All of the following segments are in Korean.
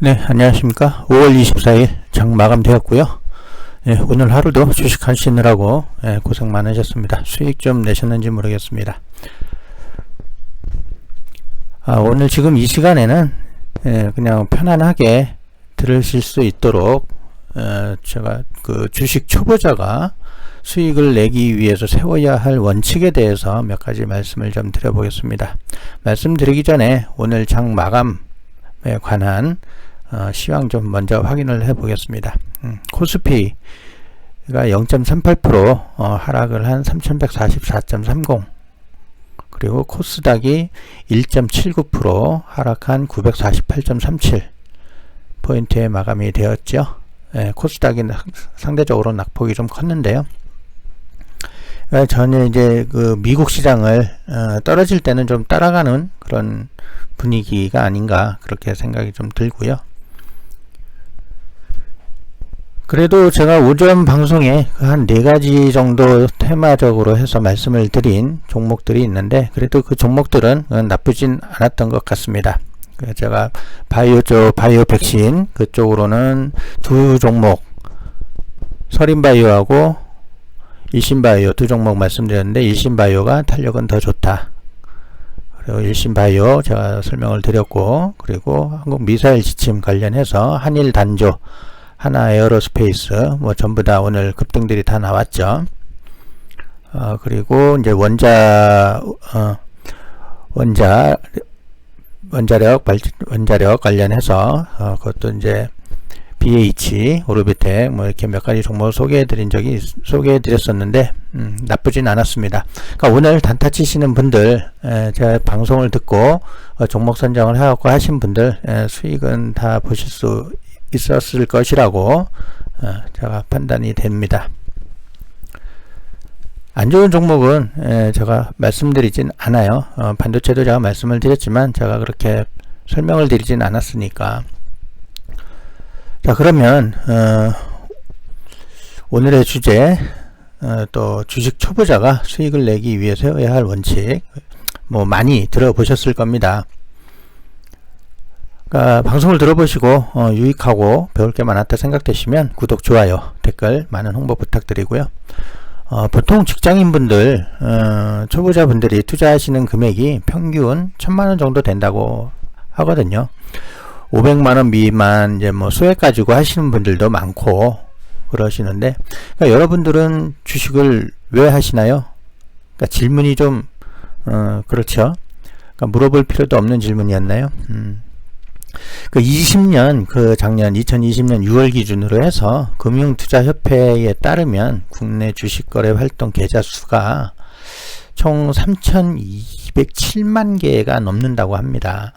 네, 안녕하십니까. 5월 24일 장 마감되었고요. 네, 오늘 하루도 주식하시느라고 고생 많으셨습니다. 수익 좀 내셨는지 모르겠습니다. 오늘 지금 이 시간에는 그냥 편안하게 들으실 수 있도록 제가 그 주식 초보자가 수익을 내기 위해서 세워야 할 원칙에 대해서 몇 가지 말씀을 좀 드려보겠습니다. 말씀드리기 전에 오늘 장 마감에 관한 시황 좀 먼저 확인을 해 보겠습니다. 코스피가 0.38% 하락을 한 3144.30, 그리고 코스닥이 1.79% 하락한 948.37 포인트에 마감이 되었죠. 코스닥이 상대적으로 낙폭이 좀 컸는데요. 전혀 이제 그 미국 시장을 떨어질 때는 좀 따라가는 그런 분위기가 아닌가, 그렇게 생각이 좀 들고요. 그래도 제가 오전 방송에 한 4가지 정도 테마적으로 해서 말씀을 드린 종목들이 있는데, 그래도 그 종목들은 나쁘진 않았던 것 같습니다. 제가 바이오 백신 그쪽으로는 두 종목, 서린바이오하고 일신바이오 두 종목 말씀드렸는데, 일신바이오가 탄력은 더 좋다. 그리고 일신바이오 제가 설명을 드렸고, 그리고 한국미사일 지침 관련해서 한일단조, 하나에어로스페이스 뭐 전부 다 오늘 급등들이 다 나왔죠. 그리고 이제 원자력 관련해서 그것도 이제 BH, 오르비텍 뭐 이렇게 몇 가지 종목을 소개해드렸었는데 나쁘진 않았습니다. 그러니까 오늘 단타 치시는 분들, 제가 방송을 듣고 종목 선정을 하고 하신 분들 수익은 다 보실 수 있었을 것이라고 제가 판단이 됩니다. 안 좋은 종목은 제가 말씀드리진 않아요. 반도체도 제가 말씀을 드렸지만 제가 그렇게 설명을 드리진 않았으니까. 자, 그러면 오늘의 주제, 또 주식 초보자가 수익을 내기 위해 세워야 할 원칙, 뭐 많이 들어보셨을 겁니다. 그러니까 방송을 들어보시고 유익하고 배울 게 많았다 생각되시면 구독, 좋아요, 댓글 많은 홍보 부탁드리고요. 보통 직장인분들, 초보자분들이 투자하시는 금액이 평균 1000만원 정도 된다고 하거든요. 500만원 미만 이제 뭐 소액 가지고 하시는 분들도 많고 그러시는데, 그러니까 여러분들은 주식을 왜 하시나요? 그러니까 질문이 좀 그렇죠. 그러니까 물어볼 필요도 없는 질문이었나요? 그 20년, 작년 2020년 6월 기준으로 해서 금융투자협회에 따르면 국내 주식거래 활동 계좌 수가 총 3,207만 개가 넘는다고 합니다.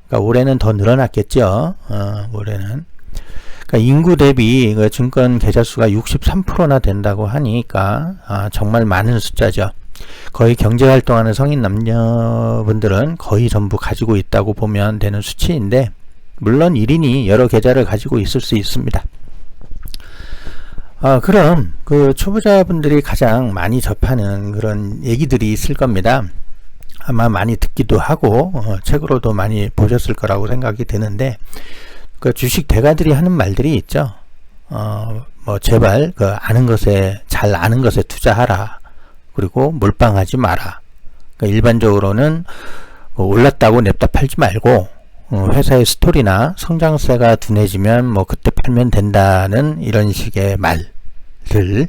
그러니까 올해는 더 늘어났겠죠. 올해는. 그러니까 인구 대비 그 증권 계좌 수가 63%나 된다고 하니까 정말 많은 숫자죠. 거의 경제활동하는 성인 남녀분들은 거의 전부 가지고 있다고 보면 되는 수치인데, 물론 1인이 여러 계좌를 가지고 있을 수 있습니다. 그럼 그 초보자분들이 가장 많이 접하는 그런 얘기들이 있을 겁니다. 아마 많이 듣기도 하고 책으로도 많이 보셨을 거라고 생각이 드는데, 그 주식 대가들이 하는 말들이 있죠. 뭐 제발 잘 아는 것에 투자하라. 그리고 몰빵하지 마라. 그러니까 일반적으로는 올랐다고 냅다 팔지 말고 회사의 스토리나 성장세가 둔해지면 뭐 그때 팔면 된다는 이런 식의 말들,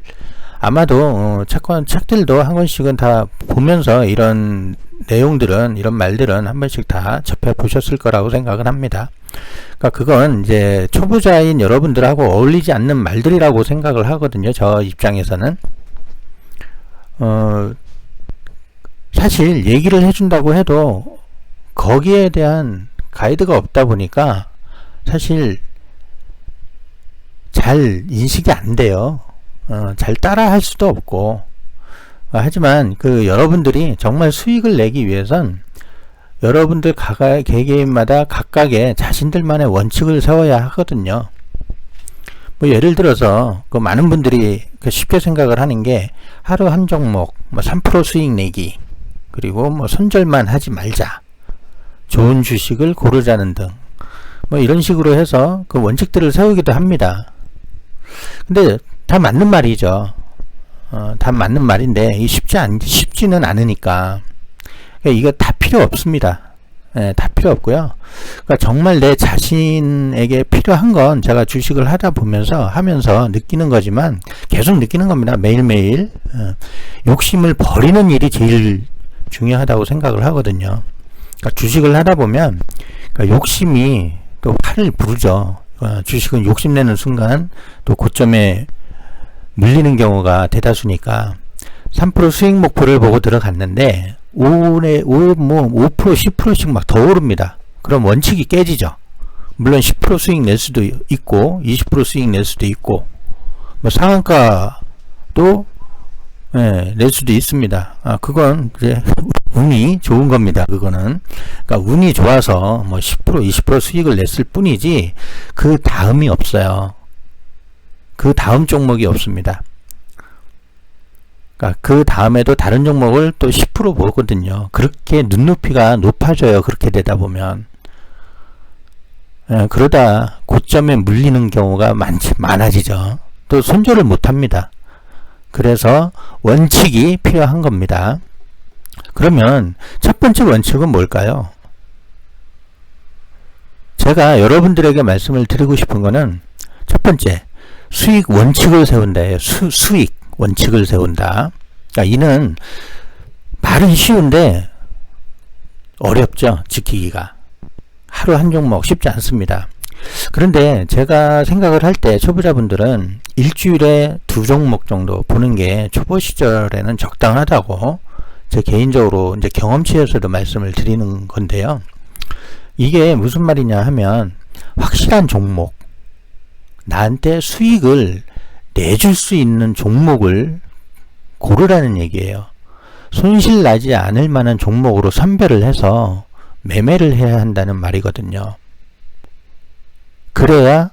아마도 책들도 한 권씩은 다 보면서 이런 내용들은, 이런 말들은 한 번씩 다 접해 보셨을 거라고 생각을 합니다. 그러니까 그건 이제 초보자인 여러분들하고 어울리지 않는 말들이라고 생각을 하거든요, 저 입장에서는. 사실 얘기를 해준다고 해도 거기에 대한 가이드가 없다 보니까 사실 잘 인식이 안 돼요. 잘 따라 할 수도 없고. 하지만 여러분들이 정말 수익을 내기 위해선 여러분들 개개인마다 각각의 자신들만의 원칙을 세워야 하거든요. 뭐 예를 들어서 많은 분들이 쉽게 생각을 하는 게 하루 한 종목 뭐 3% 수익 내기, 그리고 뭐 손절만 하지 말자, 좋은 주식을 고르자는 등 뭐 이런 식으로 해서 그 원칙들을 세우기도 합니다. 근데 다 맞는 말이죠. 다 맞는 말인데 쉽지는 않으니까 이거 다 필요 없습니다. 예, 다 필요 없고요. 그러니까 정말 내 자신에게 필요한 건 제가 주식을 하면서 느끼는 거지만 계속 느끼는 겁니다. 매일매일. 욕심을 버리는 일이 제일 중요하다고 생각을 하거든요. 그러니까 주식을 하다 보면 그러니까 욕심이 또 화를 부르죠. 주식은 욕심내는 순간 또 고점에 물리는 경우가 대다수니까 3% 수익 목표를 보고 들어갔는데 5% 10%씩 막 더 오릅니다. 그럼 원칙이 깨지죠. 물론 10% 수익 낼 수도 있고 20% 수익 낼 수도 있고 뭐 상한가도 낼 수도 있습니다. 그건 이제 운이 좋은 겁니다. 그거는 그러니까 운이 좋아서 뭐 10% 20% 수익을 냈을 뿐이지 그 다음이 없어요. 그 다음 종목이 없습니다. 그러니까 그 다음에도 다른 종목을 또 10% 보거든요. 그렇게 눈높이가 높아져요. 그렇게 되다 보면 그러다 고점에 물리는 경우가 많아지죠. 또 손절을 못합니다. 그래서 원칙이 필요한 겁니다. 그러면 첫 번째 원칙은 뭘까요? 제가 여러분들에게 말씀을 드리고 싶은 거는 첫 번째 수익 원칙을 세운다예요. 수익 원칙을 세운다. 그러니까 이는 말은 쉬운데 어렵죠. 지키기가. 하루 한 종목 쉽지 않습니다. 그런데 제가 생각을 할 때 초보자분들은 일주일에 2종목 정도 보는 게 초보 시절에는 적당하다고 제 개인적으로 이제 경험치에서도 말씀을 드리는 건데요. 이게 무슨 말이냐 하면 확실한 종목, 나한테 수익을 내줄 수 있는 종목을 고르라는 얘기예요. 손실 나지 않을 만한 종목으로 선별을 해서 매매를 해야 한다는 말이거든요. 그래야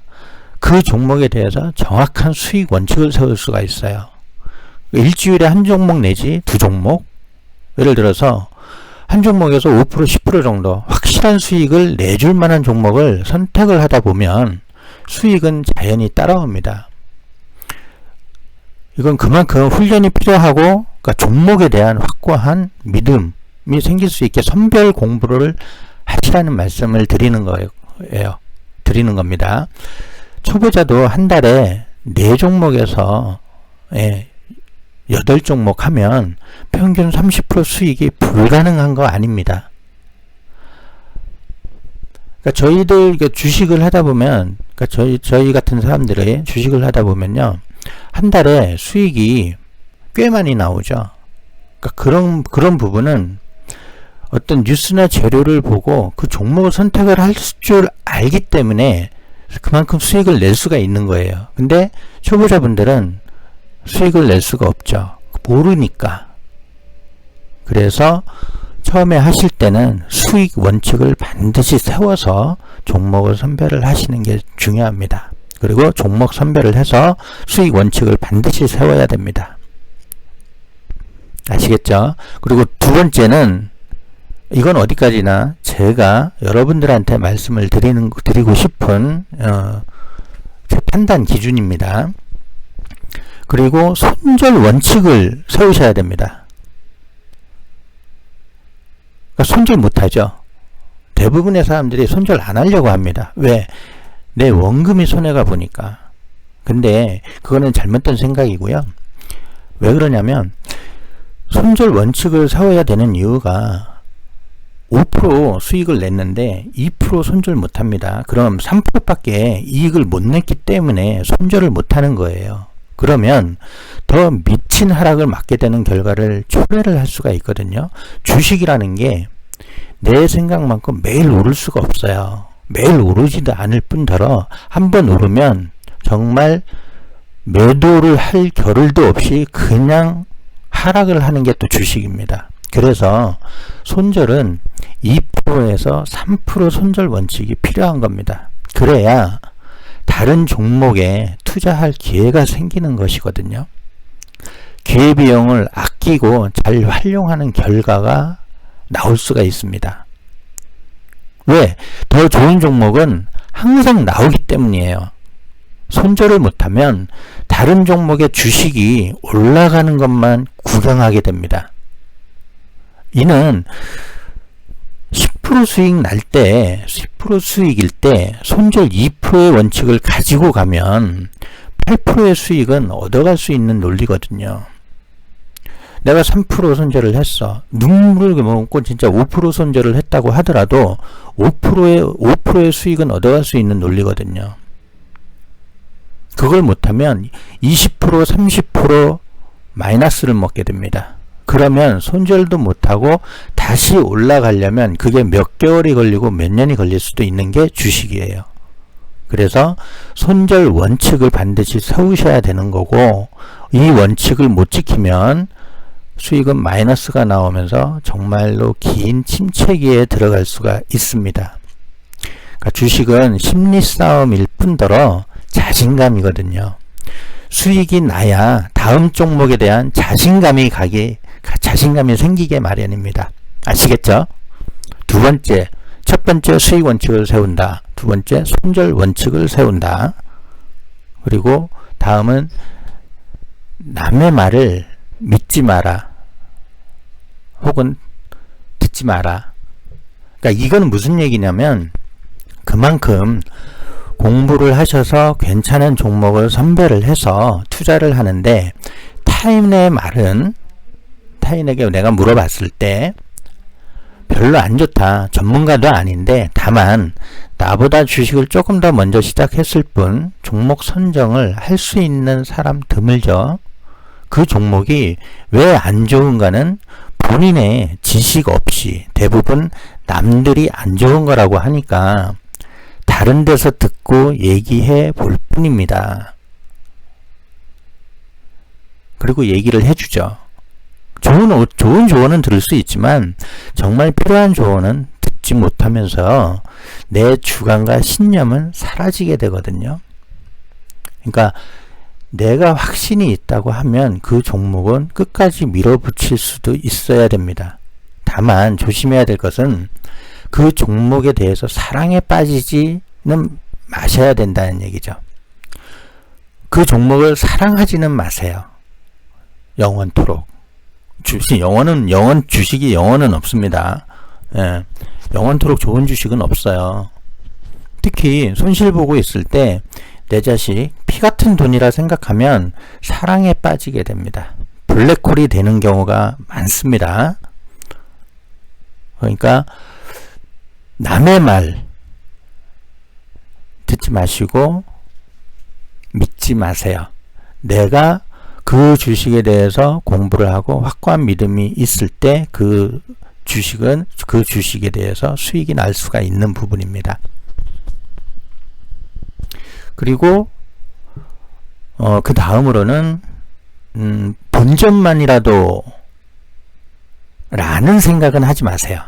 그 종목에 대해서 정확한 수익 원칙을 세울 수가 있어요. 일주일에 한 종목 내지 2종목, 예를 들어서 한 종목에서 5% 10% 정도 확실한 수익을 내줄 만한 종목을 선택을 하다 보면 수익은 자연히 따라옵니다. 이건 그만큼 훈련이 필요하고 그러니까 종목에 대한 확고한 믿음이 생길 수 있게 선별 공부를 하시라는 말씀을 드리는 거예요. 드리는 겁니다. 초보자도 한 달에 4종목에서 8종목 하면 평균 30% 수익이 불가능한 거 아닙니다. 그러니까 저희들 주식을 하다 보면 그러니까 저희 같은 사람들이 주식을 하다 보면요. 한 달에 수익이 꽤 많이 나오죠. 그러니까 그런 부분은 어떤 뉴스나 재료를 보고 그 종목을 선택을 할 줄 알기 때문에 그만큼 수익을 낼 수가 있는 거예요. 근데 초보자분들은 수익을 낼 수가 없죠. 모르니까. 그래서 처음에 하실 때는 수익 원칙을 반드시 세워서 종목을 선별을 하시는 게 중요합니다. 그리고 종목 선별을 해서 수익 원칙을 반드시 세워야 됩니다. 아시겠죠? 그리고 두 번째는 이건 어디까지나 제가 여러분들한테 말씀을 드리고 싶은 제 판단 기준입니다. 그리고 손절 원칙을 세우셔야 됩니다. 그러니까 손절 못하죠. 대부분의 사람들이 손절 안 하려고 합니다. 왜? 내 원금이 손해가 보니까. 근데 그거는 잘못된 생각이고요. 왜 그러냐면 손절 원칙을 세워야 되는 이유가 5% 수익을 냈는데 2% 손절 못합니다. 그럼 3%밖에 이익을 못 냈기 때문에 손절을 못하는 거예요. 그러면 더 미친 하락을 맞게 되는 결과를 초래를 할 수가 있거든요. 주식이라는 게 내 생각만큼 매일 오를 수가 없어요. 매일 오르지도 않을 뿐더러 한번 오르면 정말 매도를 할 겨를도 없이 그냥 하락을 하는 게 또 주식입니다. 그래서 손절은 2%에서 3% 손절 원칙이 필요한 겁니다. 그래야 다른 종목에 투자할 기회가 생기는 것이거든요. 기회비용을 아끼고 잘 활용하는 결과가 나올 수가 있습니다. 왜? 더 좋은 종목은 항상 나오기 때문이에요. 손절을 못하면 다른 종목의 주식이 올라가는 것만 구경하게 됩니다. 이는 10% 수익 날 때, 10% 수익일 때 손절 2%의 원칙을 가지고 가면 8%의 수익은 얻어갈 수 있는 논리거든요. 내가 3% 손절을 했어. 눈물을 먹고 진짜 5% 손절을 했다고 하더라도 5%의 수익은 얻어갈 수 있는 논리거든요. 그걸 못하면 20%, 30% 마이너스를 먹게 됩니다. 그러면 손절도 못하고 다시 올라가려면 그게 몇 개월이 걸리고 몇 년이 걸릴 수도 있는 게 주식이에요. 그래서 손절 원칙을 반드시 세우셔야 되는 거고, 이 원칙을 못 지키면 수익은 마이너스가 나오면서 정말로 긴 침체기에 들어갈 수가 있습니다. 그러니까 주식은 심리 싸움일 뿐더러 자신감이거든요. 수익이 나야 다음 종목에 대한 자신감이 생기게 마련입니다. 아시겠죠? 두 번째, 첫 번째 수익 원칙을 세운다. 두 번째 손절 원칙을 세운다. 그리고 다음은 남의 말을 믿지 마라. 혹은 듣지 마라. 그러니까 이건 무슨 얘기냐면, 그만큼 공부를 하셔서 괜찮은 종목을 선별을 해서 투자를 하는데, 타인의 말은, 타인에게 내가 물어봤을 때 별로 안 좋다, 전문가도 아닌데 다만 나보다 주식을 조금 더 먼저 시작했을 뿐 종목 선정을 할 수 있는 사람 드물죠. 그 종목이 왜 안 좋은가는 본인의 지식 없이 대부분 남들이 안 좋은 거라고 하니까 다른 데서 듣고 얘기해 볼 뿐입니다. 그리고 얘기를 해주죠. 좋은 조언은 들을 수 있지만 정말 필요한 조언은 듣지 못하면서 내 주관과 신념은 사라지게 되거든요. 그러니까 내가 확신이 있다고 하면 그 종목은 끝까지 밀어붙일 수도 있어야 됩니다. 다만 조심해야 될 것은 그 종목에 대해서 사랑에 빠지지는 마셔야 된다는 얘기죠. 그 종목을 사랑하지는 마세요. 영원토록. 주식이 영원은 없습니다. 예, 영원토록 좋은 주식은 없어요. 특히 손실 보고 있을 때 내 자식 피 같은 돈이라 생각하면 사랑에 빠지게 됩니다. 블랙홀이 되는 경우가 많습니다. 그러니까 남의 말 듣지 마시고 믿지 마세요. 내가 그 주식에 대해서 공부를 하고 확고한 믿음이 있을 때 그 주식에 대해서 수익이 날 수가 있는 부분입니다. 그리고 그 다음으로는 본전만이라도 라는 생각은 하지 마세요.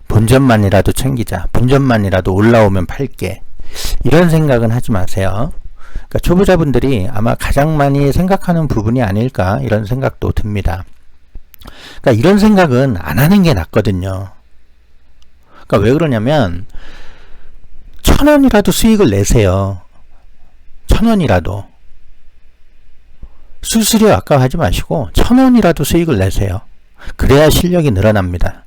본전만이라도 챙기자, 본전만이라도 올라오면 팔게, 이런 생각은 하지 마세요. 그러니까 초보자분들이 아마 가장 많이 생각하는 부분이 아닐까, 이런 생각도 듭니다. 그러니까 이런 생각은 안 하는 게 낫거든요. 그러니까 왜 그러냐면 1,000원이라도 수익을 내세요. 1,000원이라도. 수수료 아까워하지 마시고 1,000원이라도 수익을 내세요. 그래야 실력이 늘어납니다.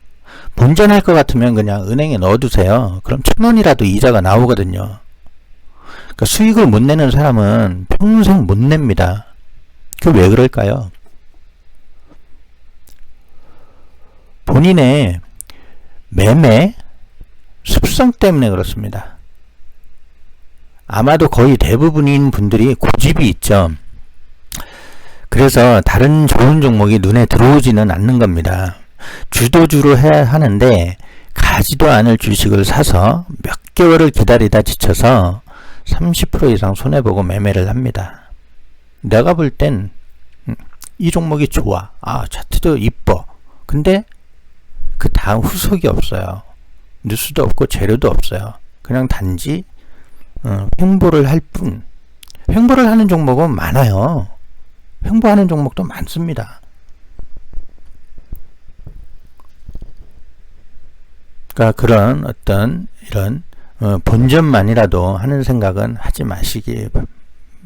본전할 것 같으면 그냥 은행에 넣어두세요. 그럼 1,000원이라도 이자가 나오거든요. 그러니까 수익을 못 내는 사람은 평생 못 냅니다. 그게 왜 그럴까요? 본인의 매매 습성 때문에 그렇습니다. 아마도 거의 대부분인 분들이 고집이 있죠. 그래서 다른 좋은 종목이 눈에 들어오지는 않는 겁니다. 주도주로 해야 하는데 가지도 않을 주식을 사서 몇 개월을 기다리다 지쳐서 30% 이상 손해보고 매매를 합니다. 내가 볼 땐 이 종목이 좋아, 차트도 이뻐, 근데 그 다음 후속이 없어요. 뉴스도 없고 재료도 없어요. 그냥 단지 횡보를 할 뿐. 횡보를 하는 종목은 많아요. 횡보하는 종목도 많습니다. 그러니까 그런 어떤 이런 본전만이라도 하는 생각은 하지 마시기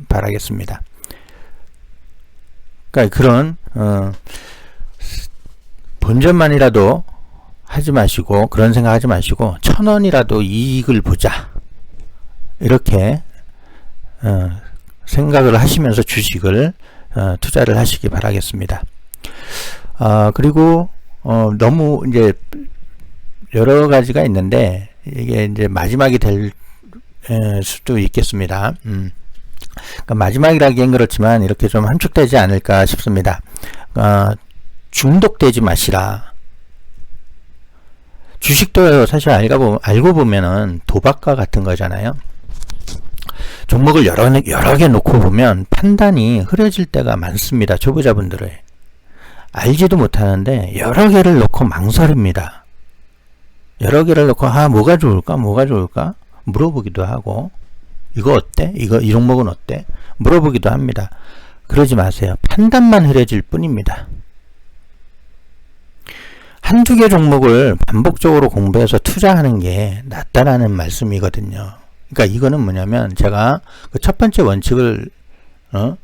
바라겠습니다. 그러니까 그런 본전만이라도 하지 마시고, 그런 생각 하지 마시고 1,000원이라도 이익을 보자, 이렇게 생각을 하시면서 주식을 투자를 하시기 바라겠습니다. 그리고 너무 이제 여러 가지가 있는데 이게 이제 마지막이 될 수도 있겠습니다. 그러니까 마지막이라기엔 그렇지만 이렇게 좀 함축되지 않을까 싶습니다. 중독되지 마시라. 주식도 사실 알고 보면은 도박과 같은 거잖아요. 종목을 여러 개 놓고 보면 판단이 흐려질 때가 많습니다. 초보자분들은 알지도 못하는데 여러 개를 놓고 망설입니다. 여러 개를 놓고 뭐가 좋을까 물어보기도 하고, 이거 어때? 이 종목은 어때? 물어보기도 합니다. 그러지 마세요. 판단만 흐려질 뿐입니다. 한두 개 종목을 반복적으로 공부해서 투자하는 게 낫다라는 말씀이거든요. 그러니까 이거는 뭐냐면, 제가 그 첫 번째 원칙을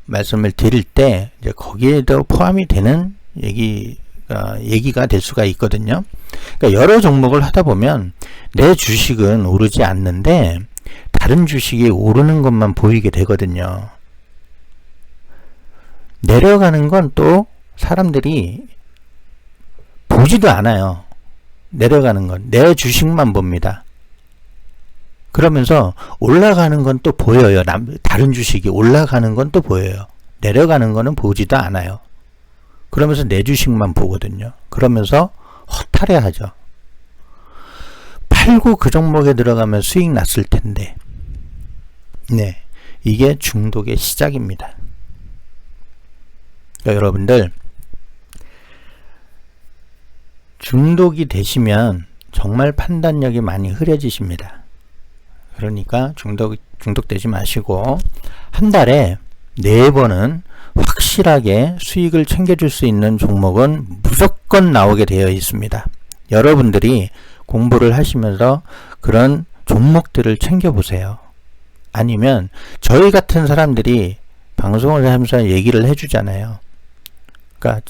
말씀을 드릴 때 이제 거기에도 포함이 되는 얘기가 될 수가 있거든요. 그러니까 여러 종목을 하다 보면 내 주식은 오르지 않는데 다른 주식이 오르는 것만 보이게 되거든요. 내려가는 건 또 사람들이 보지도 않아요. 내려가는 건 내 주식만 봅니다. 그러면서 올라가는 건 또 보여요. 다른 주식이 올라가는 건 또 보여요. 내려가는 거는 보지도 않아요. 그러면서 내 주식만 보거든요. 그러면서 허탈해하죠. 팔고 그 종목에 들어가면 수익 났을 텐데. 네, 이게 중독의 시작입니다. 그러니까 여러분들, 중독이 되시면 정말 판단력이 많이 흐려지십니다. 그러니까 중독되지 마시고 한 달에 4번은 확실하게 수익을 챙겨줄 수 있는 종목은 무조건 나오게 되어 있습니다. 여러분들이 공부를 하시면서 그런 종목들을 챙겨보세요. 아니면 저희 같은 사람들이 방송을 하면서 얘기를 해주잖아요. 그러니까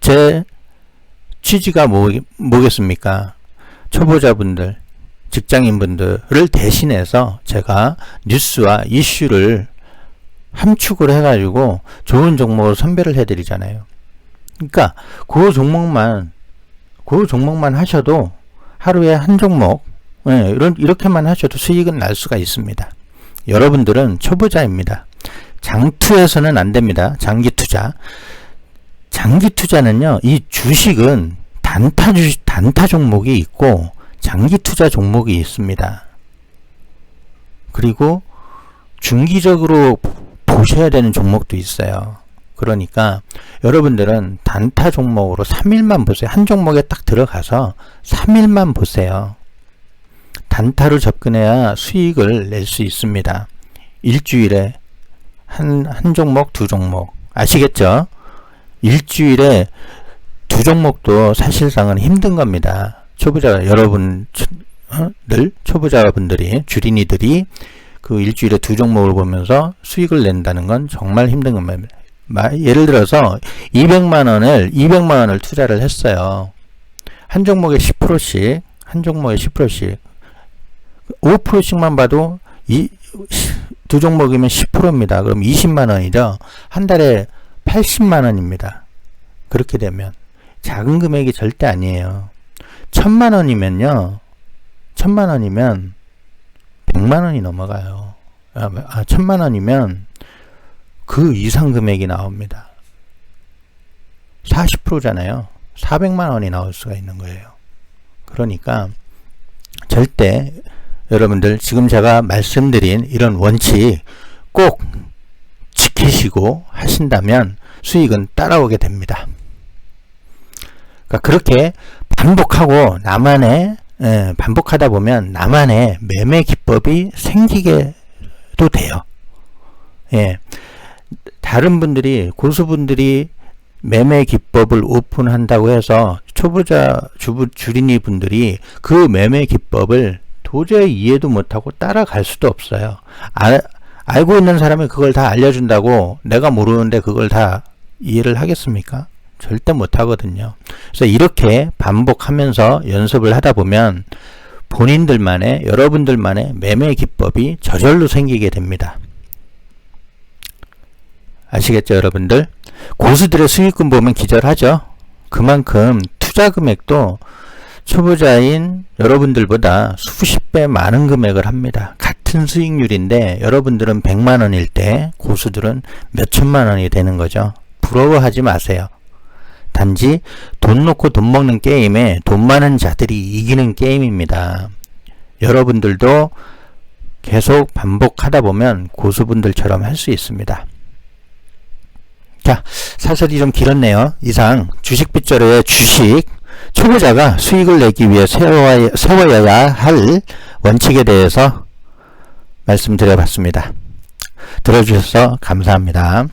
제 취지가 뭐겠습니까? 초보자분들, 직장인분들을 대신해서 제가 뉴스와 이슈를 함축을 해가지고 좋은 종목을 선별을 해드리잖아요. 그러니까 그 종목만 하셔도 하루에 한 종목, 이렇게만 하셔도 수익은 날 수가 있습니다. 여러분들은 초보자입니다. 장투해서는 안 됩니다. 장기 투자는요, 이 주식은 단타 종목이 있고 장기 투자 종목이 있습니다. 그리고 중기적으로 보셔야 되는 종목도 있어요. 그러니까 여러분들은 단타 종목으로 3일만 보세요. 한 종목에 딱 들어가서 3일만 보세요. 단타로 접근해야 수익을 낼 수 있습니다. 일주일에 한 종목, 두 종목. 아시겠죠? 일주일에 2종목도 사실상은 힘든 겁니다. 초보자분들이, 주린이들이 그 일주일에 2종목을 보면서 수익을 낸다는 건 정말 힘든 겁니다. 예를 들어서 200만원을 투자를 했어요. 한 종목에 10%씩, 5%씩만 봐도 2종목이면 10%입니다. 그럼 20만원이죠. 한 달에 80만원입니다. 그렇게 되면 작은 금액이 절대 아니에요. 1000만원이면 100만원이 넘어가요. 1000만원이면 그 이상 금액이 나옵니다. 40%잖아요. 400만원이 나올 수가 있는 거예요. 그러니까 절대 여러분들 지금 제가 말씀드린 이런 원칙 꼭 지키시고 하신다면 수익은 따라오게 됩니다. 그러니까 그렇게 반복하다 보면 나만의 매매 기법이 생기게도 돼요. 예. 다른 분들이, 고수분들이 매매 기법을 오픈한다고 해서 초보자 주린이 분들이 그 매매 기법을 도저히 이해도 못하고 따라갈 수도 없어요. 알고 있는 사람이 그걸 다 알려준다고 내가 모르는데 그걸 다 이해를 하겠습니까? 절대 못하거든요. 그래서 이렇게 반복하면서 연습을 하다 보면 본인들만의, 여러분들만의 매매 기법이 저절로 생기게 됩니다. 아시겠죠, 여러분들? 고수들의 수익금 보면 기절하죠. 그만큼 투자 금액도 초보자인 여러분들보다 수십 배 많은 금액을 합니다. 같은 수익률인데 여러분들은 100만원일 때 고수들은 몇천만원이 되는 거죠. 부러워하지 마세요. 단지 돈 놓고 돈 먹는 게임에 돈 많은 자들이 이기는 게임입니다. 여러분들도 계속 반복하다 보면 고수분들처럼 할 수 있습니다. 자, 사설이 좀 길었네요. 이상 주식 빗자루의 주식 초보자가 수익을 내기 위해 세워야 할 원칙에 대해서 말씀드려봤습니다. 들어주셔서 감사합니다.